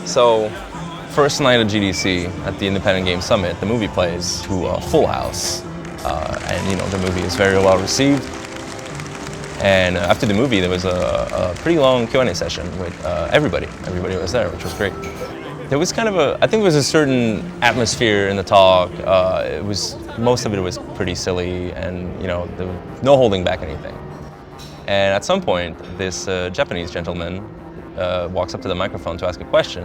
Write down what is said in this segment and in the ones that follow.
So, first night of GDC at the Independent Game Summit, the movie plays to a full house, and the movie is very well received. And after the movie, there was a pretty long Q&A session with everybody. Everybody was there, which was great. There was kind of I think there was a certain atmosphere in the talk. Most of it was pretty silly, and there was no holding back anything. And at some point, this Japanese gentleman walks up to the microphone to ask a question,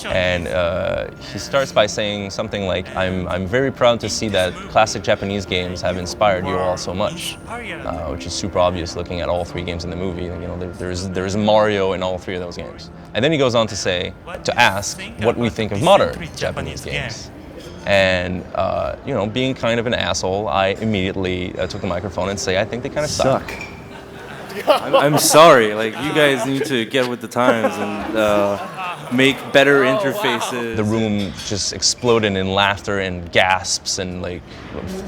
and he starts by saying something like, I'm very proud to see that classic Japanese games have inspired you all so much, which is super obvious looking at all three games in the movie. There's Mario in all three of those games. And then he goes on to ask what we think of modern Japanese games. And being kind of an asshole, I immediately took the microphone and say, I think they kind of suck. I'm sorry. Like, you guys need to get with the times and make better interfaces. The room just exploded in laughter and gasps, and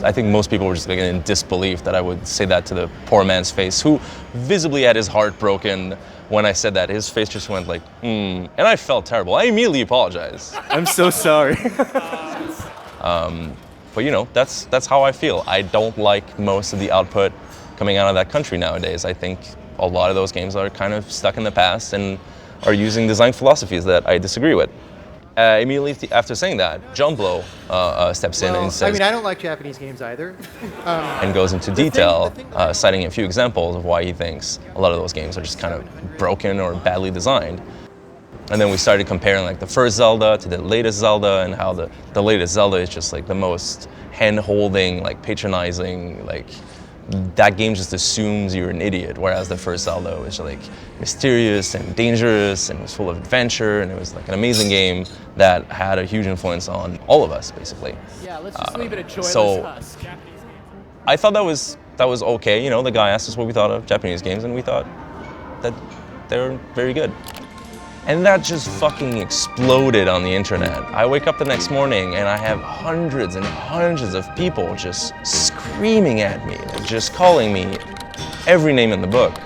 I think most people were just in disbelief that I would say that to the poor man's face, who visibly had his heart broken when I said that. His face just went and I felt terrible. I immediately apologized. I'm so sorry. But that's how I feel. I don't like most of the output coming out of that country nowadays. I think a lot of those games are kind of stuck in the past and are using design philosophies that I disagree with. Immediately after saying that, John Blow steps in and says, I don't like Japanese games either. And goes into detail, citing a few examples of why he thinks a lot of those games are just kind of broken or badly designed. And then we started comparing the first Zelda to the latest Zelda, and how the latest Zelda is just the most hand-holding, patronizing, that game just assumes you're an idiot, whereas the first Zelda was mysterious and dangerous and was full of adventure, and it was an amazing game that had a huge influence on all of us, basically. Yeah, let's just leave it a joyless husk. I thought that was okay. The guy asked us what we thought of Japanese games, and we thought that they were very good. And that just fucking exploded on the internet. I wake up the next morning and I have hundreds and hundreds of people just screaming at me, just calling me every name in the book.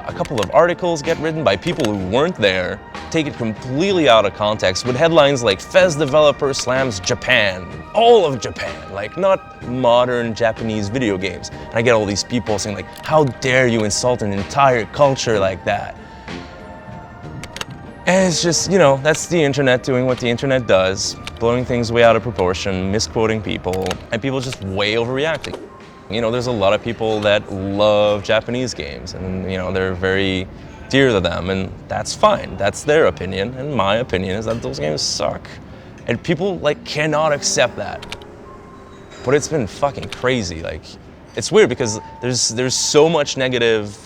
A couple of articles get written by people who weren't there, take it completely out of context with headlines like Fez developer slams Japan, all of Japan, not modern Japanese video games. And I get all these people saying how dare you insult an entire culture like that? And it's just, that's the internet doing what the internet does, blowing things way out of proportion, misquoting people, and people just way overreacting. There's a lot of people that love Japanese games, and, they're very dear to them, and that's fine. That's their opinion, and my opinion is that those games suck. And people, cannot accept that. But it's been fucking crazy. It's weird because there's so much negative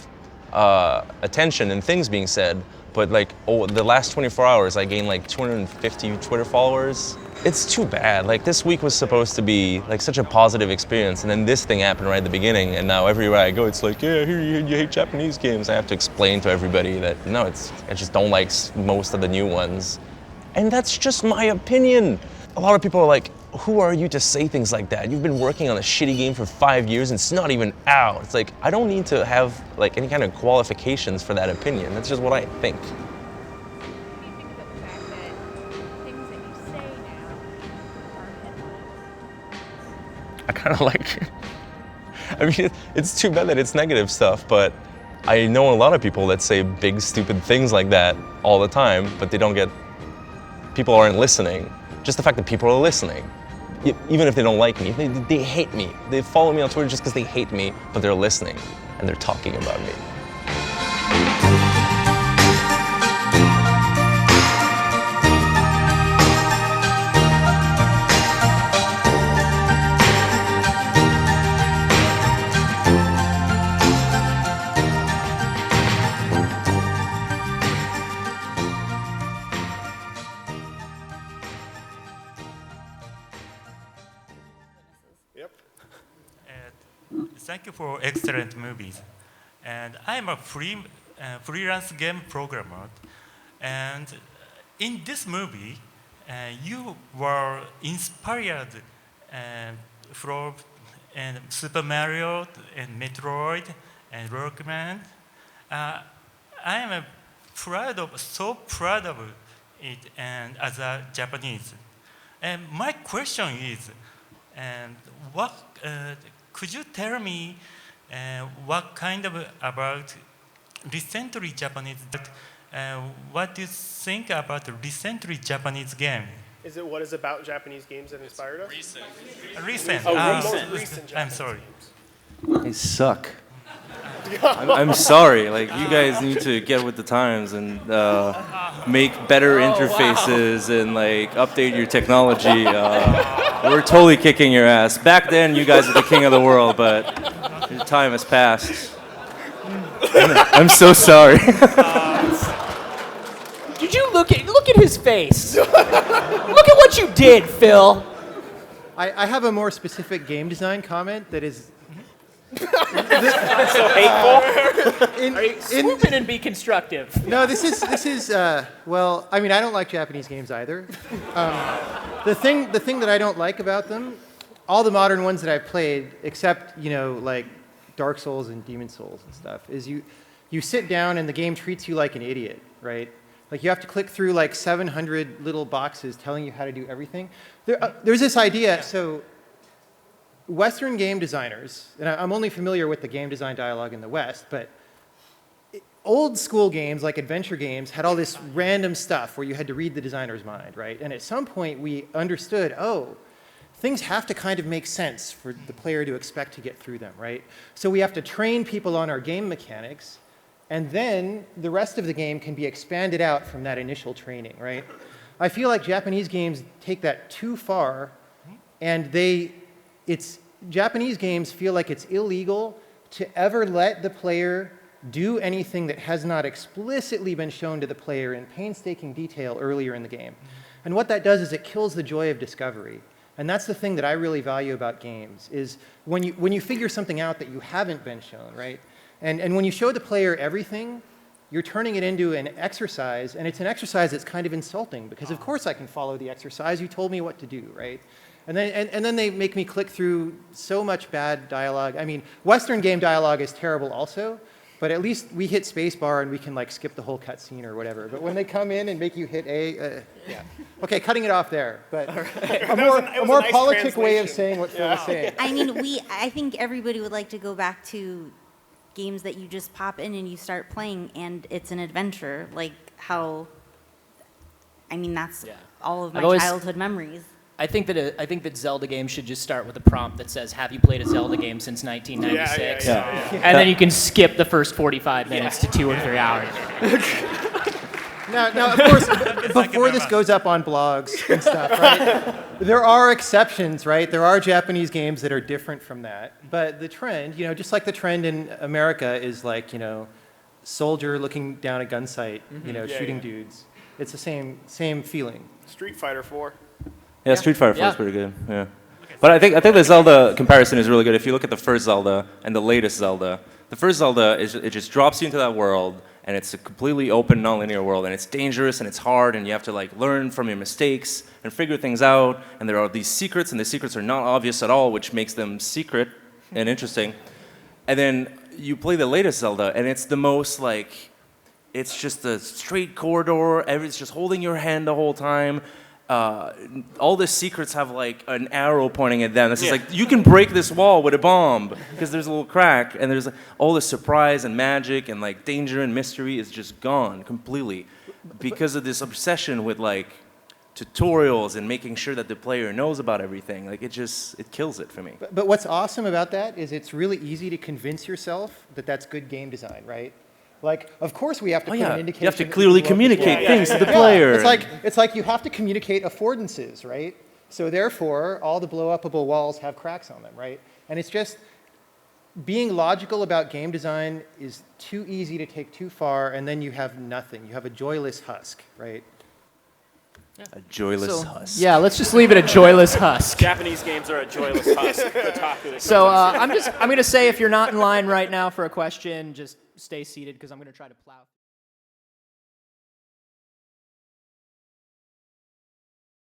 attention and things being said, but the last 24 hours I gained 250 Twitter followers. It's too bad. This week was supposed to be such a positive experience, and then this thing happened right at the beginning, and now everywhere I go it's yeah, here you hate Japanese games. I have to explain to everybody that no, I just don't like most of the new ones. And that's just my opinion. A lot of people are like, who are you to say things like that? You've been working on a shitty game for 5 years and it's not even out. It's I don't need to have any kind of qualifications for that opinion. That's just what I think. I kind of like it. I mean, it's too bad that it's negative stuff, but I know a lot of people that say big, stupid things like that all the time, but people aren't listening. Just the fact that people are listening, even if they don't like me, they hate me. They follow me on Twitter just because they hate me, but they're listening and they're talking about me. thank you for excellent movies. And I'm a freelance game programmer. And in this movie, you were inspired from Super Mario and Metroid and Rockman. I am so proud of it, and as a Japanese. And my question is, could you tell me what kind of about recently Japanese? What do you think about the recently Japanese game? Is it what is about Japanese games that inspired us? Recent. Most recent Japanese I'm sorry. games. They suck. I'm sorry. Like, you guys need to get with the times and make better interfaces and like update your technology. We're totally kicking your ass. Back then, you guys were the king of the world, but your time has passed. I'm so sorry. Did you look at his face? Look at what you did, Phil. I have a more specific game design comment that is. So hateful. Swoop in and be constructive. No, this is well, I mean, I don't like Japanese games either. The thing that I don't like about them, all the modern ones that I've played, except like Dark Souls and Demon Souls and stuff, is you sit down and the game treats you like an idiot, right? Like you have to click through like 700 little boxes telling you how to do everything. There's this idea, so Western game designers, and I'm only familiar with the game design dialogue in the West, but old school games like adventure games had all this random stuff where you had to read the designer's mind, right? And at some point we understood, oh, things have to kind of make sense for the player to expect to get through them, right? So we have to train people on our game mechanics, and then the rest of the game can be expanded out from that initial training, right? I feel like Japanese games take that too far, and Japanese games feel like it's illegal to ever let the player do anything that has not explicitly been shown to the player in painstaking detail earlier in the game. And what that does is it kills the joy of discovery. And that's the thing that I really value about games, is when you figure something out that you haven't been shown, right? And when you show the player everything, you're turning it into an exercise, and it's an exercise that's kind of insulting, because of course I can follow the exercise, you told me what to do, right? And then they make me click through so much bad dialogue. I mean, Western game dialogue is terrible also, but at least we hit spacebar and we can like skip the whole cutscene or whatever. But when they come in and make you hit A, yeah. Okay, cutting it off there. But a more nice politic way of translation. saying what Phil was saying. I mean, I think everybody would like to go back to games that you just pop in and you start playing and it's an adventure, like how, I mean, that's all of my childhood memories. I think that Zelda games should just start with a prompt that says, "Have you played a Zelda game since 1996?" And then you can skip the first 45 minutes to 2 or 3 hours. Now, of course, before this goes up on blogs and stuff, right, there are exceptions, right? There are Japanese games that are different from that. But the trend, just like the trend in America is like, soldier looking down a gun sight, shooting dudes. It's the same feeling. Street Fighter 4. Yeah, Street Fighter 4 is pretty good. Yeah, but I think the Zelda comparison is really good. If you look at the first Zelda and the latest Zelda, the first Zelda it just drops you into that world, and it's a completely open, non-linear world, and it's dangerous and it's hard, and you have to like learn from your mistakes and figure things out. And there are these secrets, and the secrets are not obvious at all, which makes them secret and interesting. And then you play the latest Zelda, and it's the most like, it's just a straight corridor. It's just holding your hand the whole time. All the secrets have like an arrow pointing at them. It's just like, you can break this wall with a bomb because there's a little crack, and there's like, all the surprise and magic and like danger and mystery is just gone completely because of this obsession with like tutorials and making sure that the player knows about everything. Like it kills it for me. But what's awesome about that is it's really easy to convince yourself that that's good game design, right? Like, of course we have to put an indication. You have to clearly communicate things to the player. It's like you have to communicate affordances, right? So therefore, all the blow-upable walls have cracks on them, right? And it's just, being logical about game design is too easy to take too far, and then you have nothing. You have a joyless husk, right? A joyless So, husk. yeah, let's just leave it a joyless husk. Japanese games are a joyless husk. Kotaku. So I'm going to say if you're not in line right now for a question, just stay seated because I'm going to try to plow.